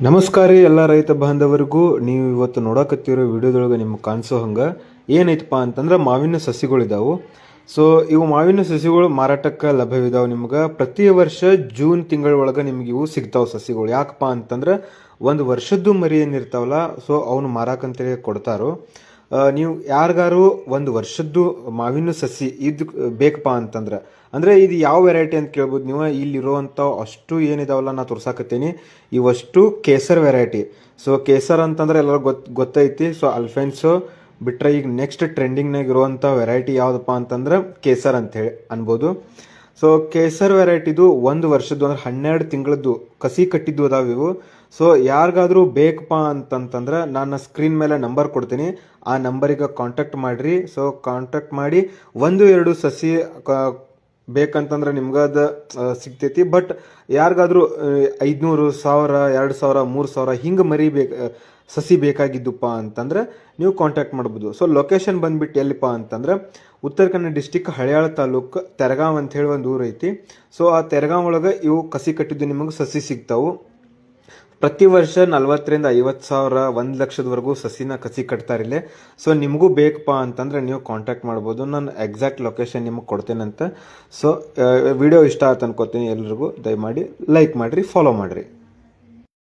ನಮಸ್ಕಾರ ರೀ ಎಲ್ಲ ರೈತ ಬಾಂಧವರಿಗೂ. ನೀವು ಇವತ್ತು ನೋಡಕತ್ತಿರೋ ವಿಡಿಯೋದೊಳಗೆ ನಿಮ್ಗೆ ಕಾಣಿಸೋ ಹಂಗೆ ಏನೈತಪ್ಪ ಅಂತಂದ್ರೆ ಮಾವಿನ ಸಸಿಗಳಿದಾವೆ. ಸೊ ಇವು ಮಾವಿನ ಸಸಿಗಳು ಮಾರಾಟಕ್ಕೆ ಲಭ್ಯವಿದಾವೆ. ನಿಮ್ಗೆ ಪ್ರತಿ ವರ್ಷ ಜೂನ್ ತಿಂಗಳ ಒಳಗೆ ನಿಮ್ಗೆ ಇವು ಸಿಗ್ತಾವೆ ಸಸಿಗಳು. ಯಾಕಪ್ಪ ಅಂತಂದ್ರೆ ಒಂದು ವರ್ಷದ್ದು ಮರಿ ಏನಿರ್ತಾವಲ್ಲ, ಸೊ ಅವನು ಮಾರಾಕಂತೇಳಿ ಕೊಡ್ತಾರೋ. ನೀವು ಯಾರಿಗಾರು ಒಂದು ವರ್ಷದ್ದು ಮಾವಿನ ಸಸಿ ಇದು ಬೇಕಪ್ಪ ಅಂತಂದ್ರೆ, ಅಂದರೆ ಇದು ಯಾವ ವೆರೈಟಿ ಅಂತ ಕೇಳ್ಬೋದು ನೀವು. ಇಲ್ಲಿರುವಂಥ ಅಷ್ಟು ಏನಿದಾವಲ್ಲ ನಾ ತೋರ್ಸಾಕತ್ತೀನಿ, ಇವಷ್ಟು ಕೇಸರ್ ವೆರೈಟಿ. ಸೊ ಕೇಸರ್ ಅಂತಂದ್ರೆ ಎಲ್ಲರೂ ಗೊತ್ತೈತಿ. ಸೊ ಅಲ್ಫೆನ್ಸೋ ಬಿಟ್ರೆ ಈಗ ನೆಕ್ಸ್ಟ್ ಟ್ರೆಂಡಿಂಗ್ನಾಗ ಇರುವಂಥ ವೆರೈಟಿ ಯಾವುದಪ್ಪ ಅಂತಂದ್ರೆ ಕೇಸರ್ ಅಂತ ಹೇಳಿ ಅನ್ಬೋದು. ಸೊ ಕೇಸರ್ ವೆರೈಟಿದು ಒಂದು ವರ್ಷದ್ದು ಅಂದ್ರೆ 12 ತಿಂಗಳದ್ದು ಕಸಿ ಕಟ್ಟಿದ್ದು ಅದಾವ ಇವು. ಸೊ ಯಾರಿಗಾದ್ರೂ ಬೇಕಪ್ಪ ಅಂತಂತಂದ್ರೆ ನಾನು ಸ್ಕ್ರೀನ್ ಮೇಲೆ ನಂಬರ್ ಕೊಡ್ತೀನಿ, ಆ ನಂಬರಿಗೆ ಕಾಂಟ್ಯಾಕ್ಟ್ ಮಾಡಿರಿ. ಸೊ ಕಾಂಟ್ಯಾಕ್ಟ್ ಮಾಡಿ 1-2 ಸಸಿ ಬೇಕಂತಂದ್ರೆ ನಿಮ್ಗೆ ಅದು ಸಿಗ್ತೈತಿ. ಬಟ್ ಯಾರಿಗಾದ್ರೂ 500, 1000, 2000, 3000 ಹಿಂಗೆ ಮರಿ ಸಸಿ ಬೇಕಾಗಿದ್ದಪ್ಪ ಅಂತಂದ್ರೆ ನೀವು ಕಾಂಟ್ಯಾಕ್ಟ್ ಮಾಡ್ಬೋದು. ಸೊ ಲೊಕೇಶನ್ ಬಂದ್ಬಿಟ್ಟು ಎಲ್ಲಿಪ್ಪ ಅಂತಂದ್ರೆ ಉತ್ತರ ಕನ್ನಡ ಡಿಸ್ಟಿಕ್ ಹಳಿಯಾಳ ತಾಲೂಕು ತೆರಗಾಂವ್ ಅಂತ ಹೇಳಿ ಒಂದು ಊರು ಐತಿ. ಸೊ ಆ ತೆರಗಾಂವ್ ಒಳಗೆ ಇವು ಕಸಿ ಕಟ್ಟಿದ್ದು ನಿಮಗೆ ಸಸಿ ಸಿಗ್ತಾವು. ಪ್ರತಿ ವರ್ಷ 40,000 to 50,000, 1 ಲಕ್ಷದವರೆಗೂ ಸಸಿನ ಕಸಿ ಕಟ್ತಾರಿಲ್ಲೇ. ಸೊ ನಿಮಗೂ ಬೇಕಪ್ಪ ಅಂತಂದ್ರೆ ನೀವು ಕಾಂಟ್ಯಾಕ್ಟ್ ಮಾಡ್ಬೋದು. ನಾನು ಎಕ್ಸಾಕ್ಟ್ ಲೊಕೇಶನ್ ನಿಮಗೆ ಕೊಡ್ತೇನಂತ. ಸೊ ವಿಡಿಯೋ ಇಷ್ಟ ಆಯ್ತು ಅನ್ಕೋತೀನಿ. ಎಲ್ರಿಗೂ ದಯಮಾಡಿ ಲೈಕ್ ಮಾಡಿರಿ, ಫಾಲೋ ಮಾಡಿರಿ.